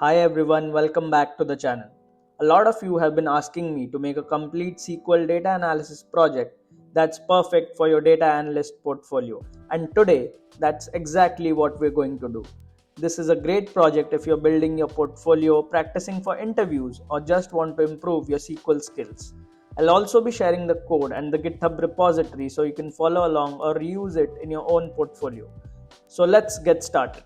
Hi everyone, welcome back to the channel. A lot of you have been asking me to make a complete SQL data analysis project that's perfect for your data analyst portfolio. And today, that's exactly what we're going to do. This is a great project if you're building your portfolio, practicing for interviews, or just want to improve your SQL skills. I'll also be sharing the code and the GitHub repository so you can follow along or reuse it in your own portfolio. So let's get started.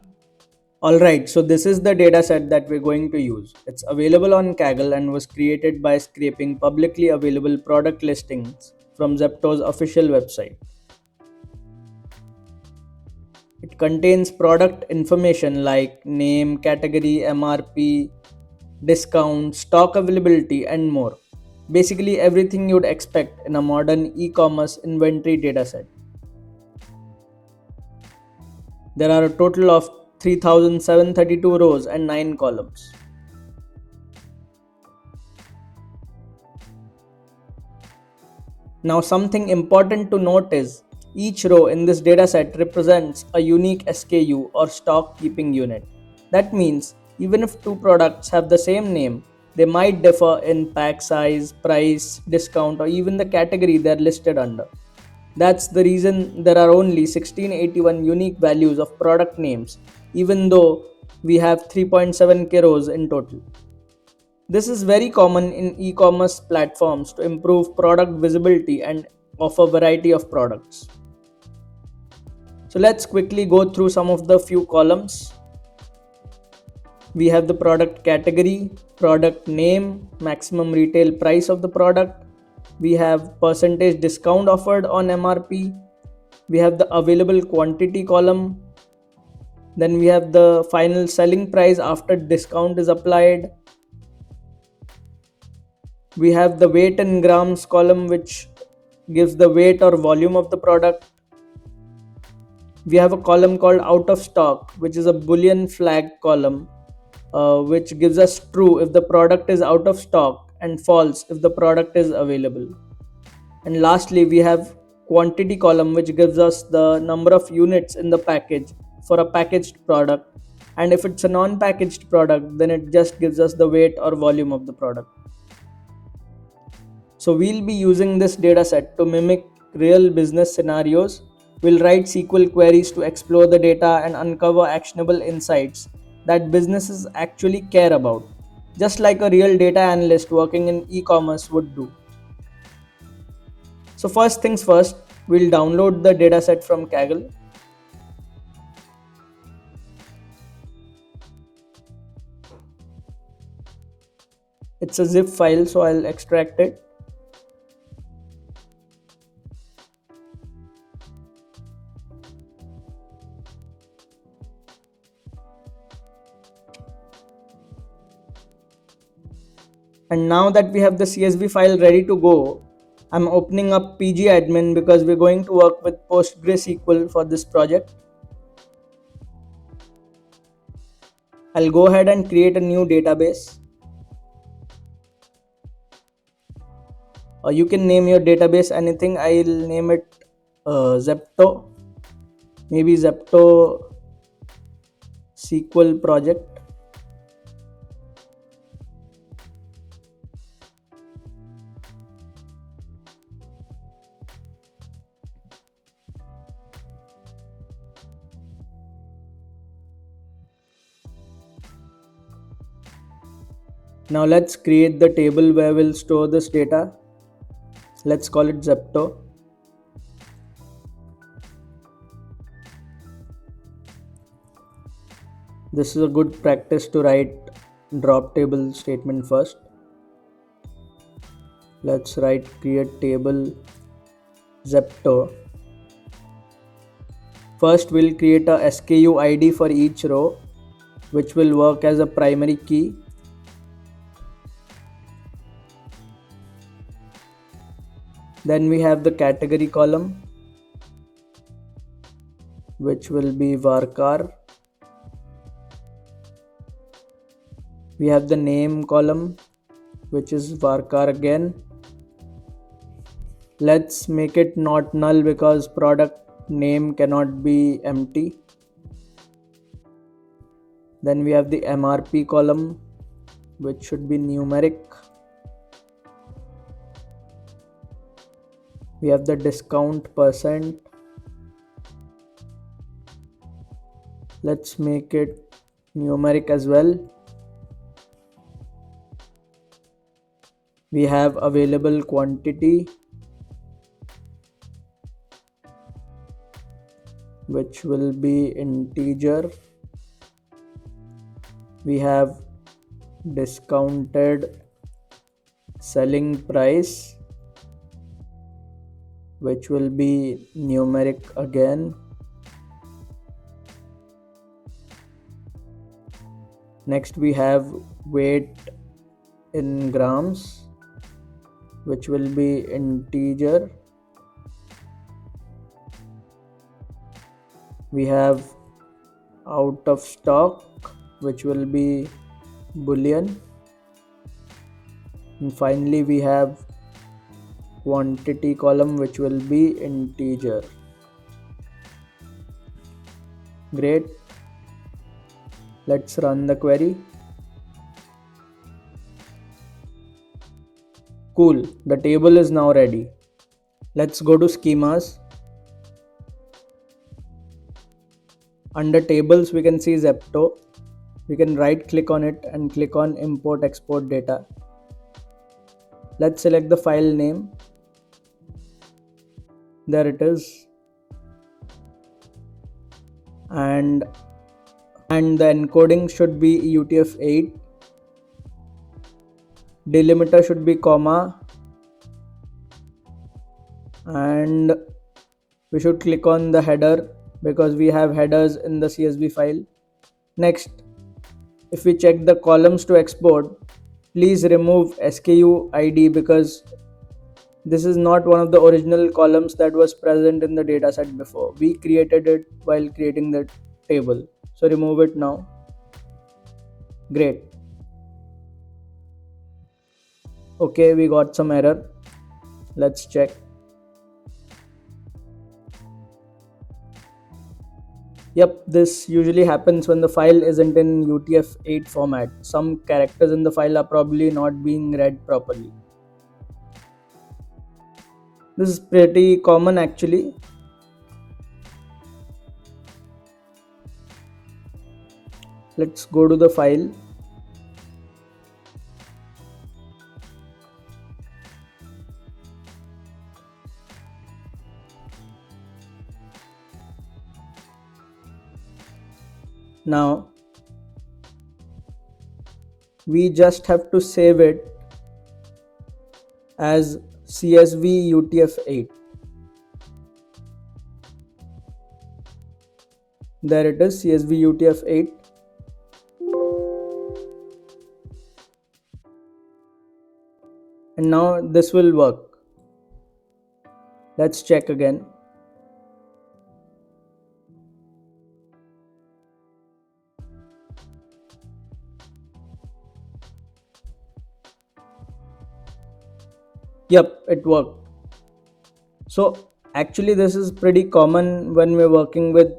Alright, so this is the dataset that we're going to use. It's available on Kaggle and was created by scraping publicly available product listings from Zepto's official website. It contains product information like name, category, MRP, discount, stock availability, and more. Basically, everything you'd expect in a modern e-commerce inventory dataset. There are a total of 3,732 rows and 9 columns. Now something important to note is each row in this dataset represents a unique SKU or stock keeping unit. That means even if two products have the same name, they might differ in pack size, price, discount, or even the category they're listed under. That's the reason there are only 1681 unique values of product names, even though we have 3.7k rows in total. This is very common in e-commerce platforms to improve product visibility and offer variety of products. So let's quickly go through some of the few columns. We have the product category, product name, maximum retail price of the product. We have percentage discount offered on MRP. We have the available quantity column. Then we have the final selling price after discount is applied. We have the weight in grams column, which gives the weight or volume of the product. We have a column called out of stock, which is a boolean flag column, which gives us true if the product is out of stock and false if the product is available. And lastly, we have quantity column, which gives us the number of units in the package for a packaged product. And if it's a non-packaged product, then it just gives us the weight or volume of the product. So we'll be using this dataset to mimic real business scenarios. We'll write SQL queries to explore the data and uncover actionable insights that businesses actually care about, just like a real data analyst working in e-commerce would do. So first things first, we'll download the dataset from Kaggle. It's a zip file, so I'll extract it. And now that we have the CSV file ready to go, I'm opening up pgadmin because we're going to work with PostgreSQL for this project. I'll go ahead and create a new database. Or you can name your database anything. I'll name it Zepto. Maybe Zepto SQL project. Now let's create the table where we'll store this data. Let's call it Zepto. This is a good practice to write drop table statement first. Let's write create table Zepto. First we'll create a SKU ID for each row, which will work as a primary key. Then we have the category column, which will be varchar. We have the name column, which is varchar again. Let's make it not null because product name cannot be empty. Then we have the MRP column, which should be numeric. We have the discount percent. Let's make it numeric as well. We have available quantity, which will be integer. We have discounted selling price, which will be numeric again. Next we have weight in grams, which will be integer. We have out of stock, which will be boolean. And finally we have quantity column, which will be integer. Great. Let's run the query. Cool, the table is now ready. Let's go to schemas. Under tables, we can see Zepto. We can right click on it and click on import export data. Let's select the file name. There it is. And the encoding should be UTF-8. Delimiter should be comma. And we should click on the header because we have headers in the CSV file. Next, if we check the columns to export, please remove SKU ID because this is not one of the original columns that was present in the dataset before. We created it while creating the table. So remove it now. Great. Okay, we got some error. Let's check. Yep, this usually happens when the file isn't in UTF-8 format. Some characters in the file are probably not being read properly. This is pretty common actually. Let's go to the file. Now, we just have to save it as CSV UTF-8. There it is, CSV UTF-8. And now this will work. Let's check again. Yep, it worked. So actually this is pretty common when we're working with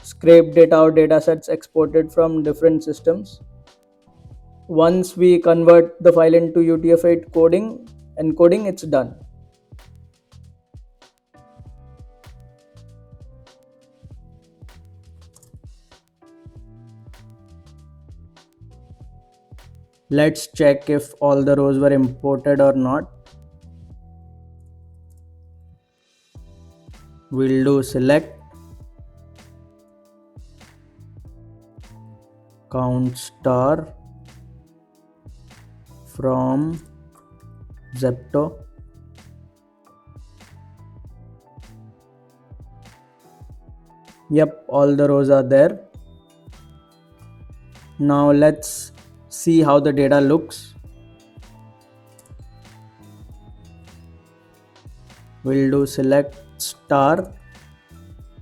scraped data or datasets exported from different systems. Once we convert the file into UTF-8 encoding, it's done. Let's check if all the rows were imported or not. We'll do select count star from Zepto. Yep, all the rows are there. Now let's see how the data looks. We'll do select star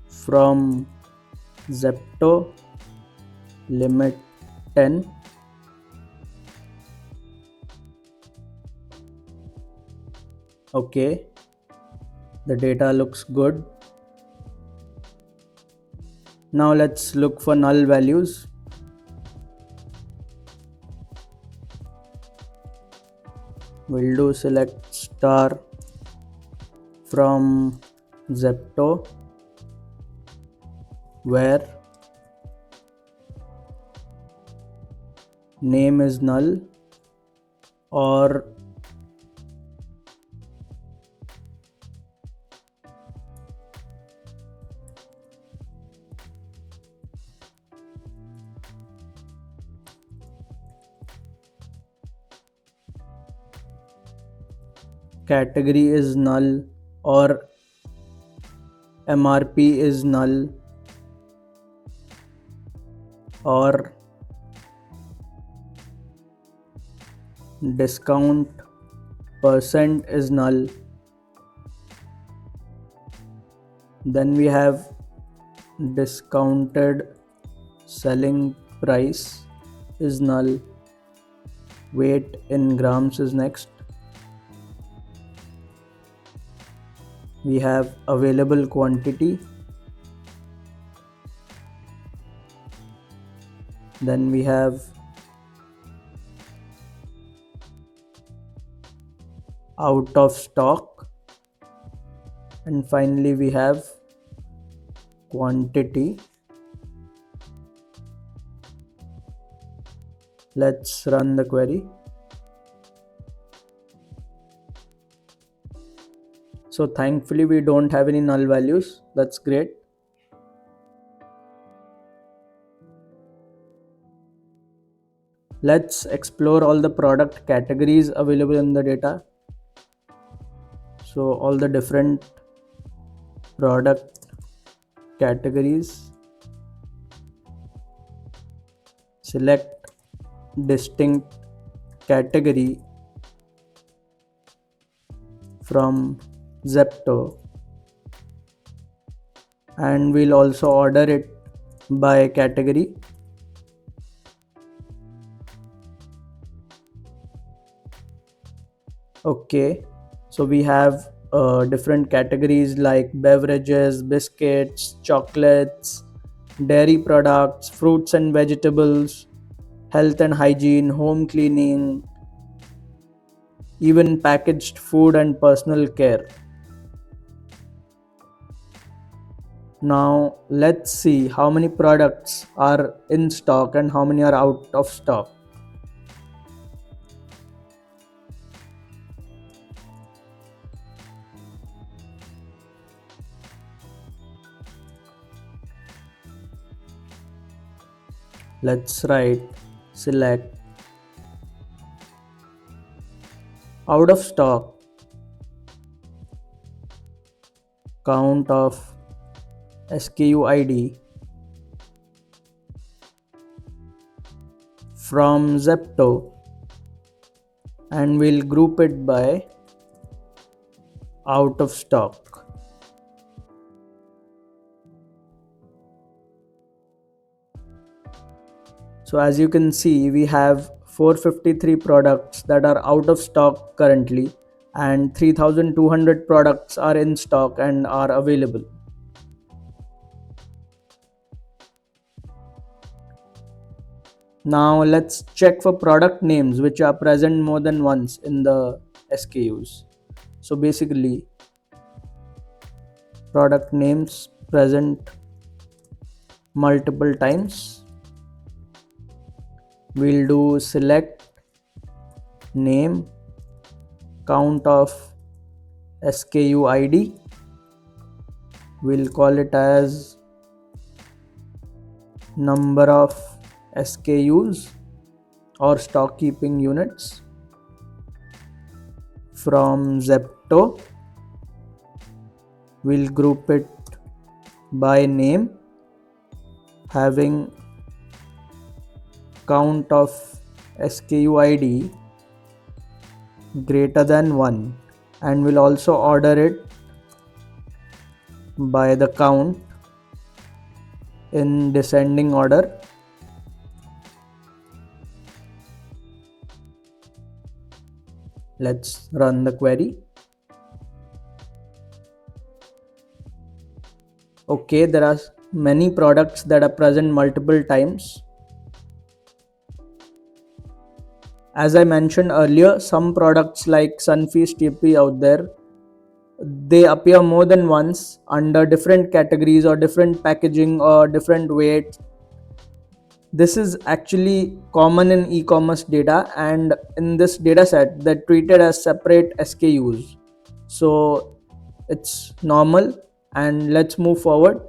from Zepto limit 10. Okay, the data looks good. Now let's look for null values. We'll do select star from Zepto where name is null or category is null or MRP is null or discount percent is null. Then we have discounted selling price is null. Weight in grams is next. We have available quantity. Then we have out of stock, and finally we have quantity. Let's run the query. So thankfully we don't have any null values. That's great. Let's explore all the product categories available in the data. So all the different product categories. Select distinct category from Zepto, and we'll also order it by category. Okay, so we have different categories like beverages, biscuits, chocolates, dairy products, fruits and vegetables, health and hygiene, home cleaning, even packaged food and personal care. Now let's see how many products are in stock and how many are out of stock. Let's write select out of stock count of SKU ID from Zepto, and we'll group it by out of stock. So as you can see, we have 453 products that are out of stock currently, and 3200 products are in stock and are available. Now let's check for product names which are present more than once in the SKUs. So basically, product names present multiple times. We'll do select name count of SKU ID. We'll call it as number of SKUs or stock keeping units from Zepto. We'll group it by name having count of SKU ID greater than 1, and we'll also order it by the count in descending order. Let's run the query. Okay, there are many products that are present multiple times. As I mentioned earlier, some products like Sunfeast TP out there, they appear more than once under different categories or different packaging or different weights. This is actually common in e-commerce data, and in this data set they're treated as separate SKUs. So it's normal, and let's move forward.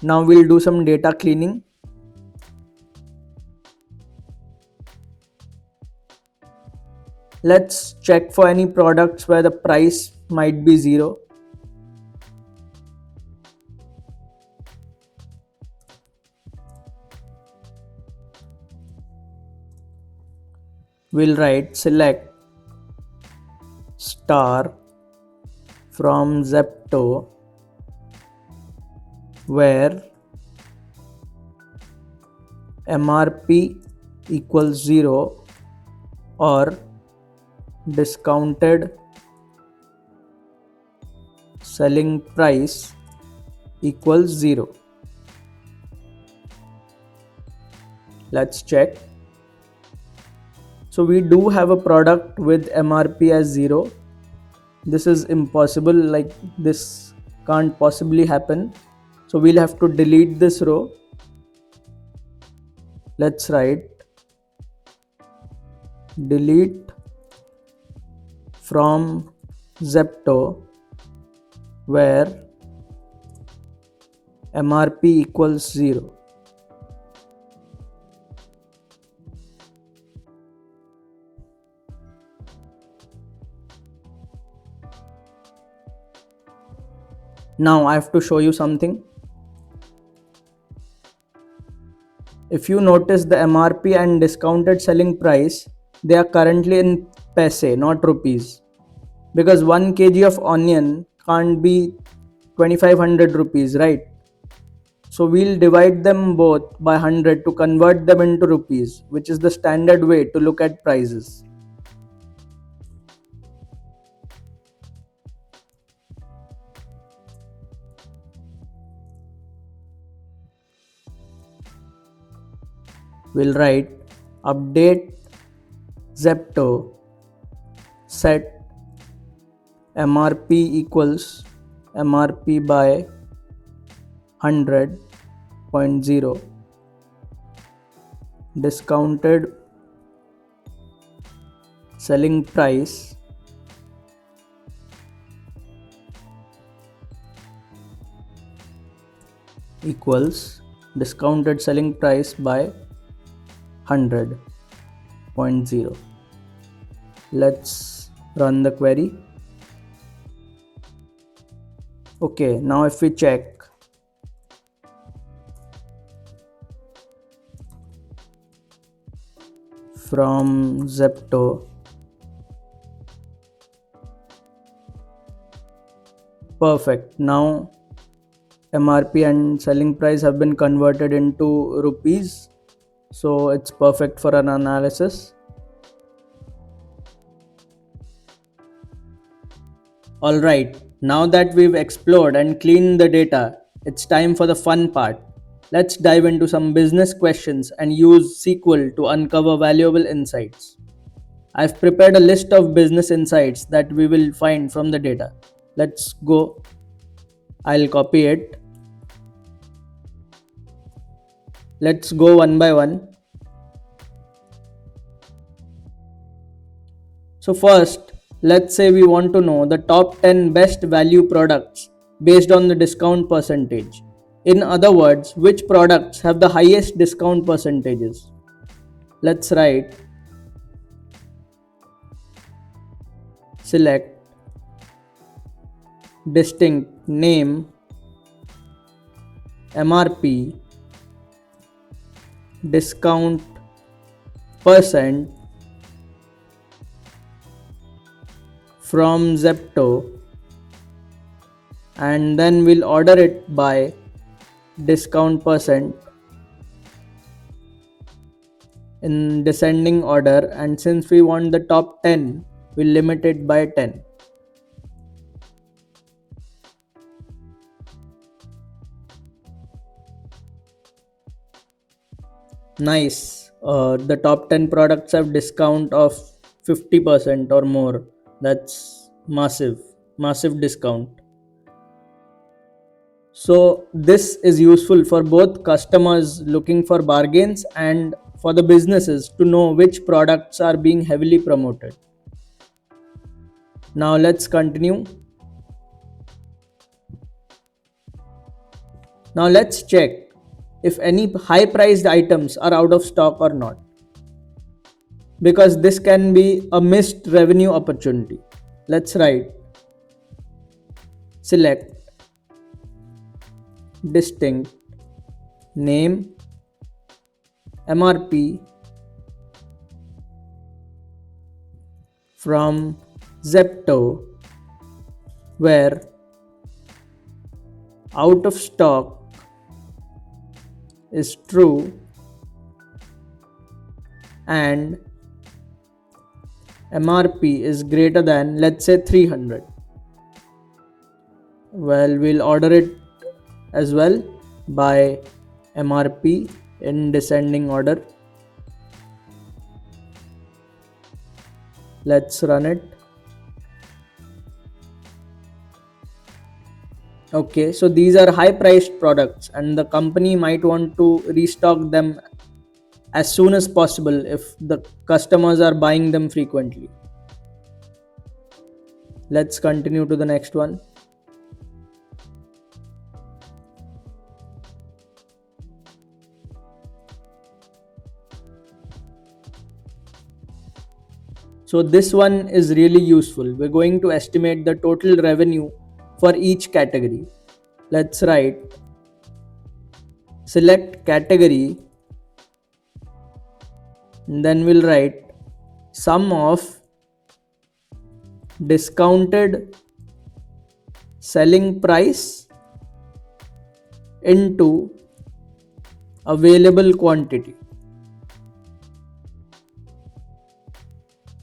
Now we'll do some data cleaning. Let's check for any products where the price might be 0. We'll write select star from Zepto where MRP equals 0 or discounted selling price equals 0. Let's check. So we do have a product with MRP as 0. This is impossible, like this can't possibly happen. So we'll have to delete this row. Let's write delete from Zepto where MRP equals 0. Now I have to show you something. If you notice the MRP and discounted selling price, they are currently in paise, not rupees. Because 1 kg of onion can't be 2500 rupees, right? So we'll divide them both by 100 to convert them into rupees, which is the standard way to look at prices. We'll write update Zepto set MRP equals MRP by 100.0 discounted selling price equals discounted selling price by 100.0. Let's run the query. Okay, now if we check, from Zepto, perfect. Now MRP and selling price have been converted into rupees, so it's perfect for an analysis. Alright, now that we've explored and cleaned the data, it's time for the fun part. Let's dive into some business questions and use SQL to uncover valuable insights. I've prepared a list of business insights that we will find from the data. Let's go. I'll copy it. Let's go one by one. So first, let's say we want to know the top 10 best value products based on the discount percentage. In other words, which products have the highest discount percentages? Let's write select distinct name MRP discount percent from Zepto, and then we'll order it by discount percent in descending order, and since we want the top 10, we'll limit it by 10. Nice. The top 10 products have discount of 50% or more. That's massive discount. So this is useful for both customers looking for bargains and for the businesses to know which products are being heavily promoted. Now let's continue. Now let's check if any high priced items are out of stock or not, because this can be a missed revenue opportunity. Let's write select distinct name MRP from Zepto where out of stock is true and MRP is greater than, let's say, 300. Well, we'll order it as well by MRP in descending order. Let's run it. Okay, so these are high priced products and the company might want to restock them as soon as possible if the customers are buying them frequently. Let's continue to the next one. So this one is really useful. We're going to estimate the total revenue for each category. Let's write select category, and then we'll write sum of discounted selling price into available quantity,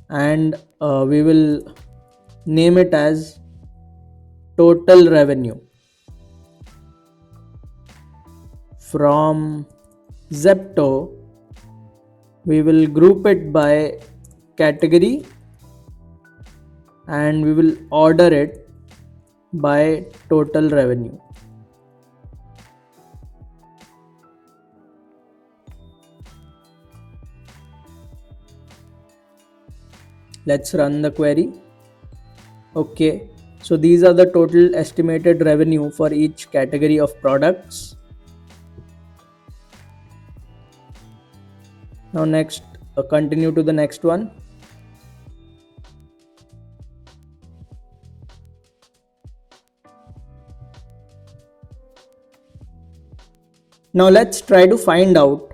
and we will name it as total revenue from Zepto. We will group it by category and we will order it by total revenue. Let's run the query. Okay, so these are the total estimated revenue for each category of products. Now next, continue to the next one. Now let's try to find out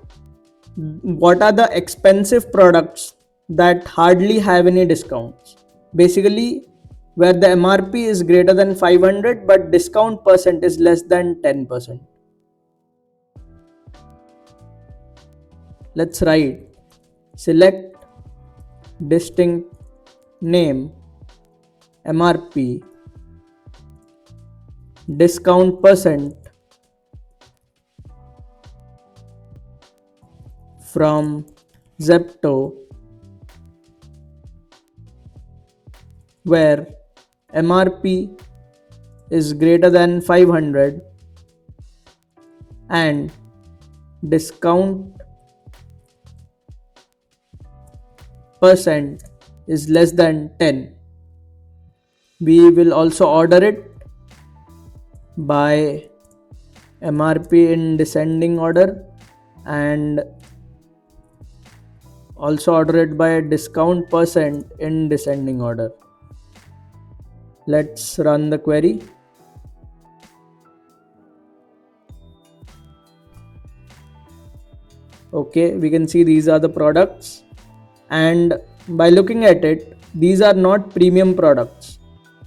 what are the expensive products that hardly have any discounts. Basically, where the MRP is greater than 500 but discount percent is less than 10%. Let's write select distinct name MRP discount percent from Zepto where MRP is greater than 500 and discount percent is less than 10. We will also order it by MRP in descending order and also order it by discount percent in descending order. Let's run the query. Okay, we can see these are the products, and by looking at it, these are not premium products.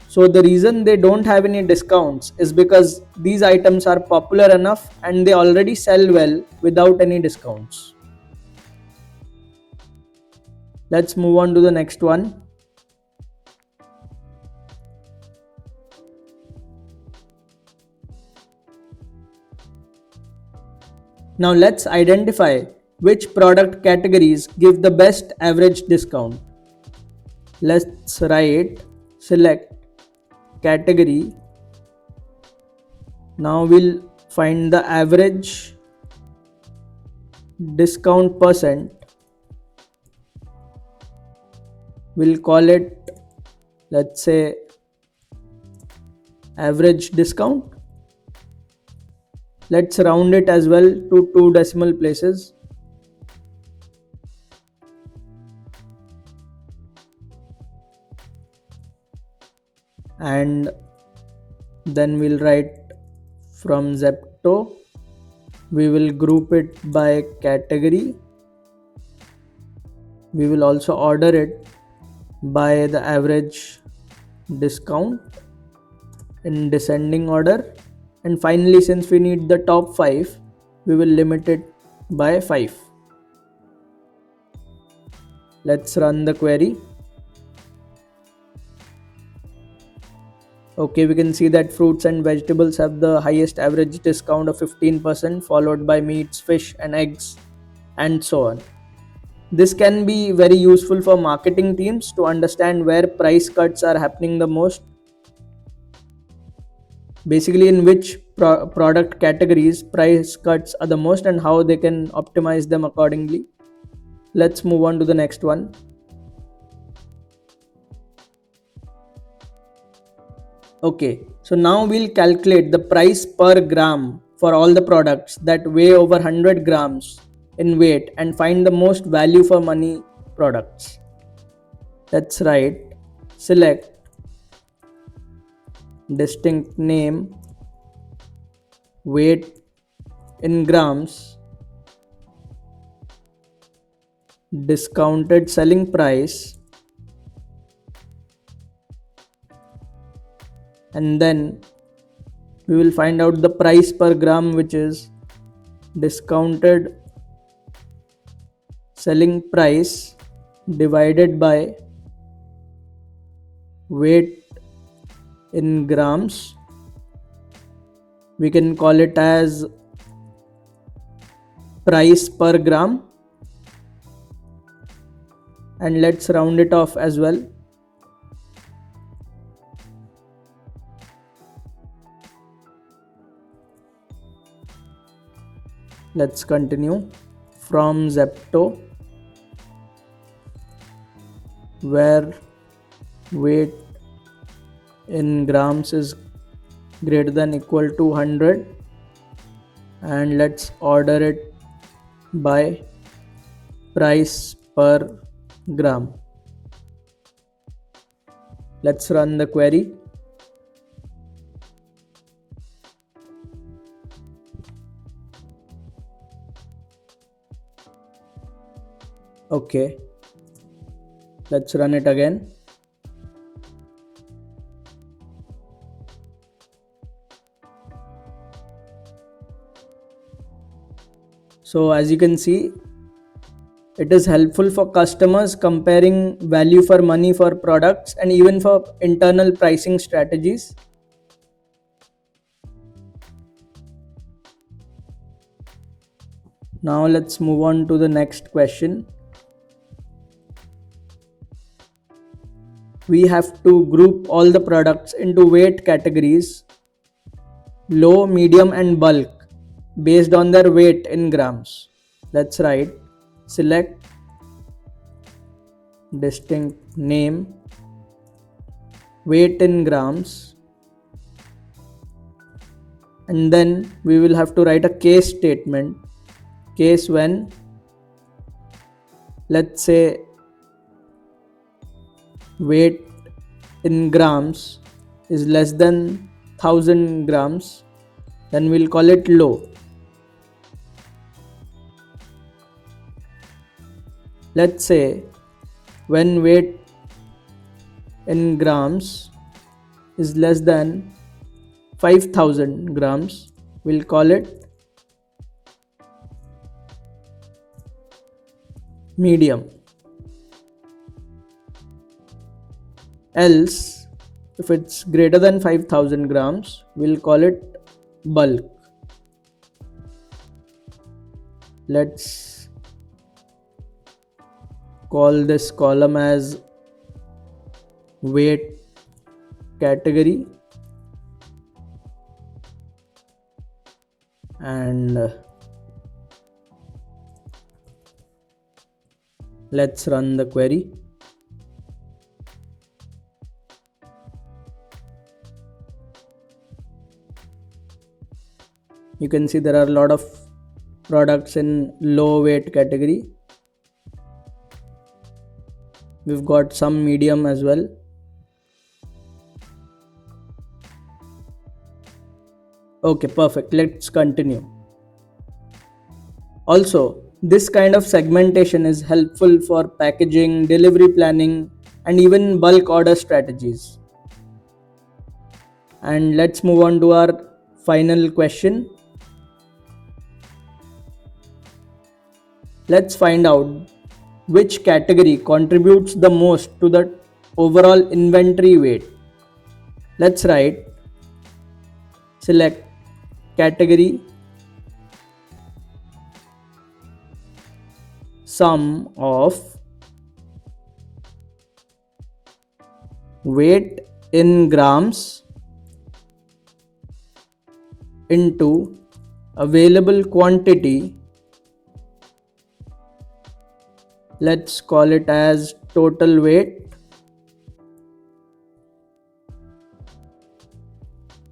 So the reason they don't have any discounts is because these items are popular enough and they already sell well without any discounts. Let's move on to the next one. Now let's identify which product categories give the best average discount. Let's write select category. Now we'll find the average discount percent. We'll call it, let's say, average discount. Let's round it as well to 2 decimal places. And then we'll write from Zepto. We will group it by category. We will also order it by the average discount in descending order. And finally, since we need the top 5, we will limit it by 5. Let's run the query. Okay, we can see that fruits and vegetables have the highest average discount of 15%, followed by meats, fish and eggs, and so on. This can be very useful for marketing teams to understand where price cuts are happening the most. Basically, in which product categories price cuts are the most and how they can optimize them accordingly. Let's move on to the next one. Okay, so now we'll calculate the price per gram for all the products that weigh over 100 grams in weight and find the most value for money products. Let's write select distinct name, weight in grams, discounted selling price, and then we will find out the price per gram, which is discounted selling price divided by weight in grams. We can call it as price per gram, and let's round it off as well. Let's continue from Zepto, where weight in grams is greater than equal to 100, and let's order it by price per gram. Let's run the query. Okay, let's run it again. So as you can see, it is helpful for customers comparing value for money for products and even for internal pricing strategies. Now let's move on to the next question. We have to group all the products into weight categories, low, medium and bulk, based on their weight in grams. Let's write select distinct name, weight in grams, and then we will have to write a case statement. Case when, let's say, weight in grams is less than 1000 grams, then we'll call it low. Let's say when weight in grams is less than 5000 grams, we'll call it medium. Else, if it's greater than 5000 grams, we'll call it bulk. Let's call this column as weight category, and let's run the query. You can see there are a lot of products in low weight category. We've got some medium as well. Okay, perfect. Let's continue. Also, this kind of segmentation is helpful for packaging, delivery planning, and even bulk order strategies. And let's move on to our final question. Let's find out which category contributes the most to the overall inventory weight. Let's write select category sum of weight in grams into available quantity. Let's call it as total weight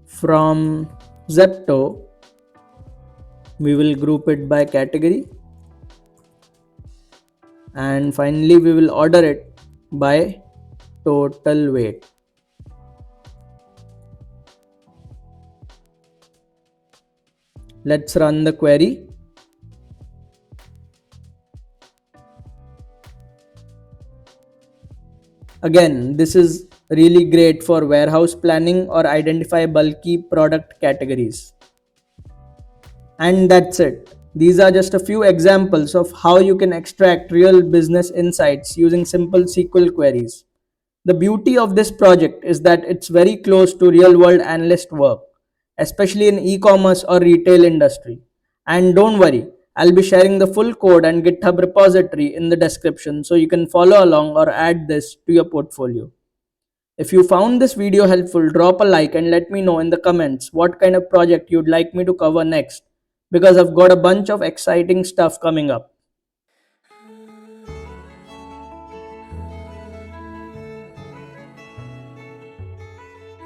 from Zepto. We will group it by category, and finally we will order it by total weight. Let's run the query. Again, this is really great for warehouse planning or identify bulky product categories. And that's it. These are just a few examples of how you can extract real business insights using simple SQL queries. The beauty of this project is that it's very close to real world analyst work, especially in e-commerce or retail industry. And don't worry, I'll be sharing the full code and GitHub repository in the description so you can follow along or add this to your portfolio. If you found this video helpful, drop a like and let me know in the comments what kind of project you'd like me to cover next, because I've got a bunch of exciting stuff coming up.